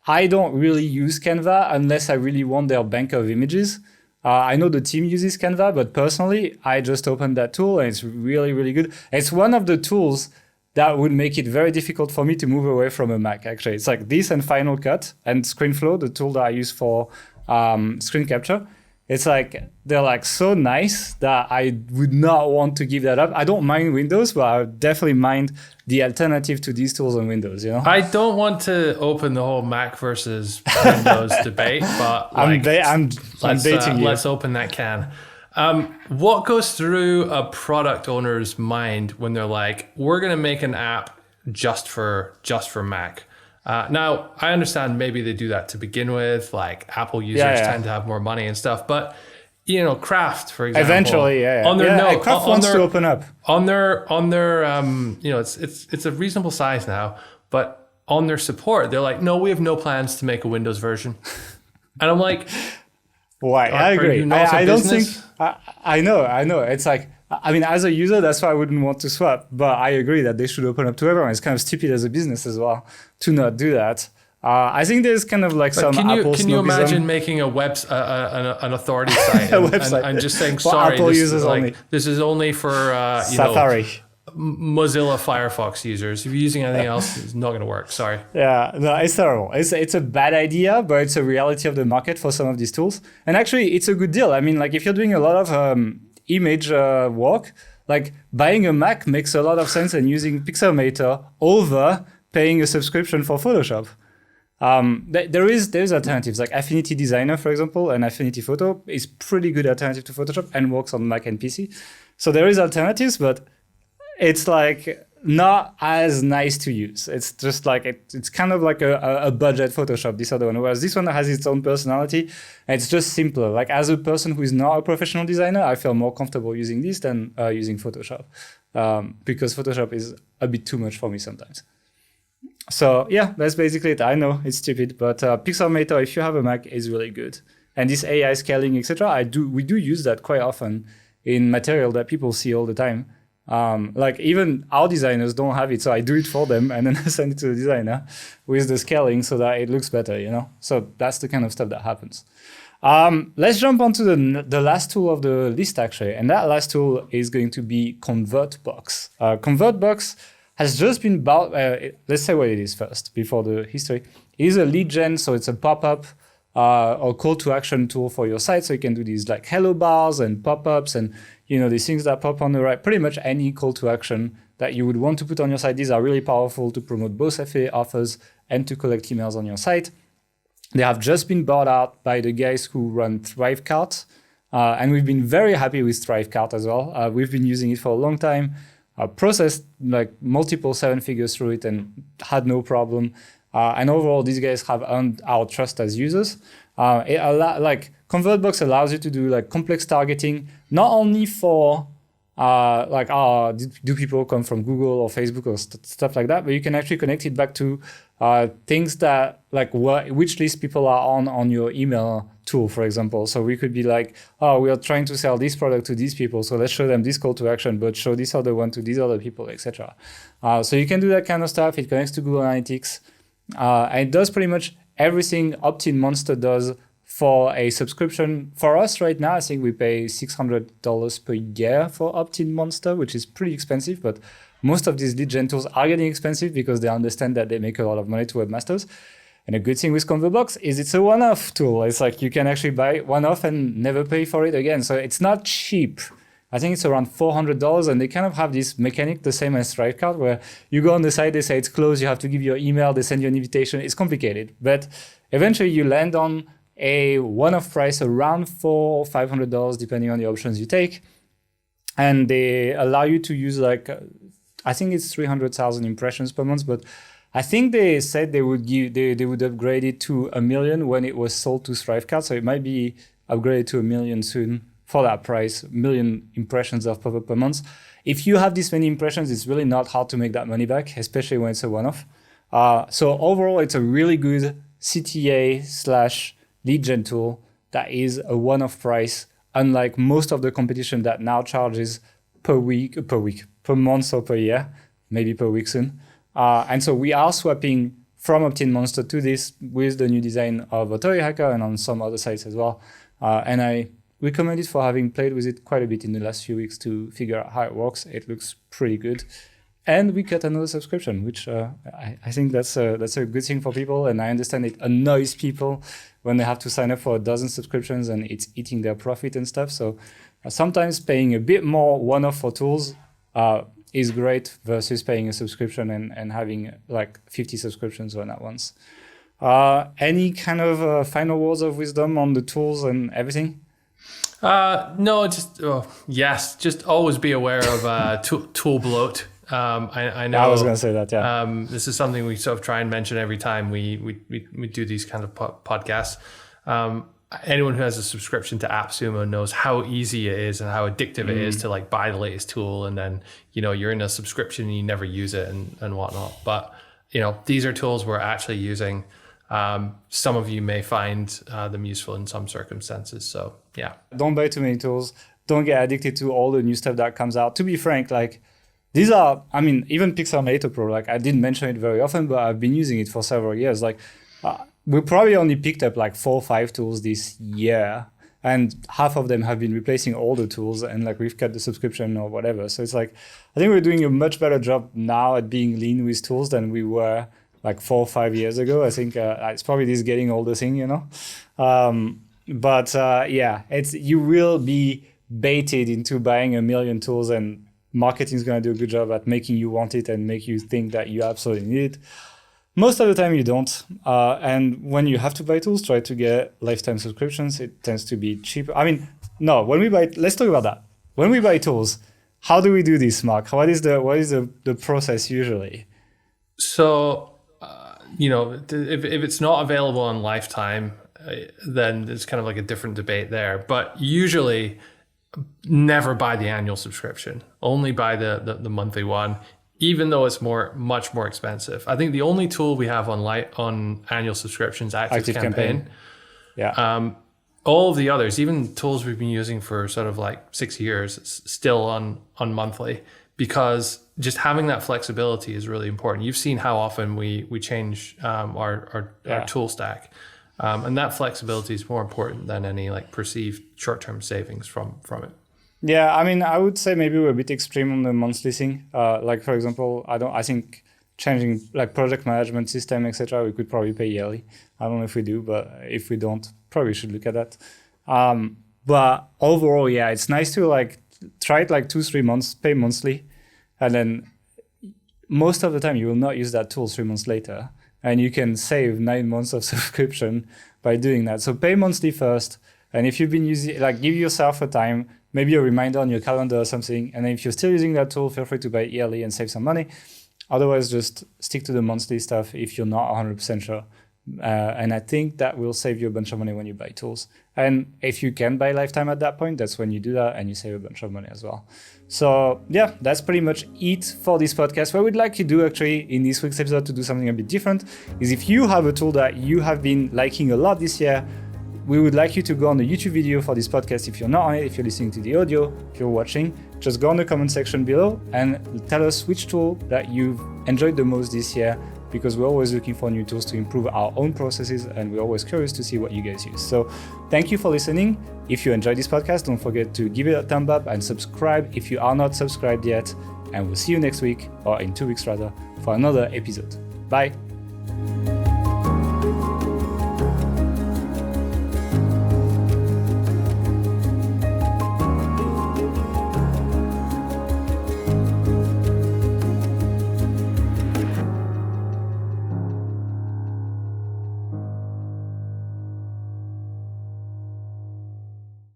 I don't really use Canva unless I really want their bank of images. I know the team uses Canva, but personally, I just opened that tool and it's really, really good. It's one of the tools that would make it very difficult for me to move away from a Mac, actually. It's like this and Final Cut and ScreenFlow, the tool that I use for screen capture. It's like, they're like so nice that I would not want to give that up. I don't mind Windows, but I definitely mind the alternative to these tools on Windows, you know? I don't want to open the whole Mac versus Windows debate, but I'm baiting you. Let's open that can. What goes through a product owner's mind when they're like, we're going to make an app just for Mac? Now, I understand maybe they do that to begin with, like Apple users tend to have more money and stuff, but you know, Craft, for example. Eventually, on their note, Craft wants to open up. On their you know, it's a reasonable size now, but on their support, they're like, no, we have no plans to make a Windows version. And I'm like, why? I agree. I don't think, I know. It's like, I mean, as a user, that's why I wouldn't want to swap, but I agree that they should open up to everyone. It's kind of stupid as a business as well to not do that. I think there's kind of like some Apple snobism. Can you imagine making a an authority site and just saying, sorry, Apple users only. This is only for Safari. Mozilla Firefox users. If you're using anything else, it's not going to work. Sorry. Yeah, no, it's terrible. It's a bad idea, but it's a reality of the market for some of these tools. And actually, it's a good deal. I mean, like if you're doing a lot of image work, like buying a Mac makes a lot of sense and using Pixelmator over paying a subscription for Photoshop. There's alternatives like Affinity Designer, for example, and Affinity Photo is pretty good alternative to Photoshop and works on Mac and PC. So there is alternatives, but it's like not as nice to use. It's just like, it's kind of like a budget Photoshop, this other one, whereas this one has its own personality. And it's just simpler. Like as a person who is not a professional designer, I feel more comfortable using this than using Photoshop because Photoshop is a bit too much for me sometimes. So yeah, that's basically it. I know it's stupid, but Pixelmator, if you have a Mac, is really good. And this AI scaling, etc., we do use that quite often in material that people see all the time. Like even our designers don't have it, so I do it for them and then I send it to the designer with the scaling so that it looks better, you know? So that's the kind of stuff that happens. Let's jump onto the last tool of the list actually, and that last tool is going to be Convertbox. Convertbox has just been bought, let's say what it is first, before the history. It is a lead gen, so it's a pop-up or call to action tool for your site. So you can do these like hello bars and pop-ups and these things that pop on the right, pretty much any call to action that you would want to put on your site. These are really powerful to promote both affiliate offers and to collect emails on your site. They have just been bought out by the guys who run Thrivecart. And we've been very happy with Thrivecart as well. We've been using it for a long time. Processed like multiple 7 figures through it and had no problem. And overall, these guys have earned our trust as users. Convertbox allows you to do like complex targeting, not only for do people come from Google or Facebook or stuff like that, but you can actually connect it back to things that like which list people are on your email tool, for example. So we could be like, oh, we are trying to sell this product to these people, so let's show them this call to action, but show this other one to these other people, etc. So you can do that kind of stuff. It connects to Google Analytics, and it does pretty much everything Opt-in Monster does for a subscription. For us right now, I think we pay $600 per year for Opt-in Monster, which is pretty expensive, but most of these lead gen tools are getting expensive because they understand that they make a lot of money to webmasters. And a good thing with Convertbox is it's a one-off tool. It's like you can actually buy one-off and never pay for it again. So it's not cheap. I think it's around $400, and they kind of have this mechanic the same as Thrivecart, where you go on the site, they say it's closed, you have to give your email, they send you an invitation. It's complicated, but eventually you land on a one-off price around $400 or $500, depending on the options you take. And they allow you to use I think it's 300,000 impressions per month, but I think they said they would upgrade it to 1 million when it was sold to Thrivecart. So it might be upgraded to 1 million soon for that price, 1 million impressions of pop-up per month. If you have this many impressions, it's really not hard to make that money back, especially when it's a one-off. So overall, it's a really good CTA / lead gen tool that is a one-off price, unlike most of the competition that now charges per month or per year, maybe per week soon. And so we are swapping from Opt-in Monster to this with the new design of Authority Hacker and on some other sites as well. And recommend it for having played with it quite a bit in the last few weeks to figure out how it works. It looks pretty good. And we got another subscription, which I think that's a good thing for people. And I understand it annoys people when they have to sign up for a dozen subscriptions and it's eating their profit and stuff. So sometimes paying a bit more one-off for tools is great versus paying a subscription and having like 50 subscriptions all at once. Any kind of final words of wisdom on the tools and everything? No, just always be aware of tool bloat. I know. I was going to say that. Yeah. This is something we sort of try and mention every time we do these kind of podcasts. Anyone who has a subscription to AppSumo knows how easy it is and how addictive it is to like buy the latest tool, and then you're in a subscription and you never use it and whatnot. But these are tools we're actually using. Some of you may find them useful in some circumstances. So yeah, don't buy too many tools. Don't get addicted to all the new stuff that comes out. To be frank, like these are, even Pixelmator Pro. Like I didn't mention it very often, but I've been using it for several years. Like we probably only picked up like 4 or 5 tools this year, and half of them have been replacing older tools, and like we've cut the subscription or whatever. So it's like I think we're doing a much better job now at being lean with tools than we were like 4 or 5 years ago. I think it's probably this getting older thing, But you will be baited into buying a million tools, and marketing is going to do a good job at making you want it and make you think that you absolutely need it. Most of the time you don't. And when you have to buy tools, try to get lifetime subscriptions. It tends to be cheaper. Let's talk about that. When we buy tools, how do we do this, Mark? What is the process usually? So, if it's not available on lifetime, then it's kind of like a different debate there. But usually never buy the annual subscription, only buy the monthly one, even though it's much more expensive. I think the only tool we have on annual subscriptions, Active Campaign. Yeah. All of the others, even tools we've been using for sort of like 6 years, it's still on monthly, because just having that flexibility is really important. You've seen how often we change our tool stack. And that flexibility is more important than any like perceived short-term savings from it. Yeah, I would say maybe we're a bit extreme on the monthly thing. Like for example, I think changing like project management system, etc., we could probably pay yearly. I don't know if we do, but if we don't, probably should look at that. But overall, yeah, it's nice to like try it like 2-3 months, pay monthly, and then most of the time you will not use that tool 3 months later. And you can save 9 months of subscription by doing that. So pay monthly first. And if you've been using, like give yourself a time, maybe a reminder on your calendar or something. And if you're still using that tool, feel free to buy it yearly and save some money. Otherwise, just stick to the monthly stuff if you're not 100% sure. And I think that will save you a bunch of money when you buy tools. And if you can buy lifetime at that point, that's when you do that and you save a bunch of money as well. So yeah, that's pretty much it for this podcast. What we'd like to do actually in this week's episode to do something a bit different is if you have a tool that you have been liking a lot this year, we would like you to go on the YouTube video for this podcast. If you're not on it, if you're listening to the audio, if you're watching, just go on the comment section below and tell us which tool that you've enjoyed the most this year, because we're always looking for new tools to improve our own processes and we're always curious to see what you guys use. So thank you for listening. If you enjoyed this podcast, don't forget to give it a thumb up and subscribe if you are not subscribed yet. And we'll see you next week, or in 2 weeks rather, for another episode. Bye.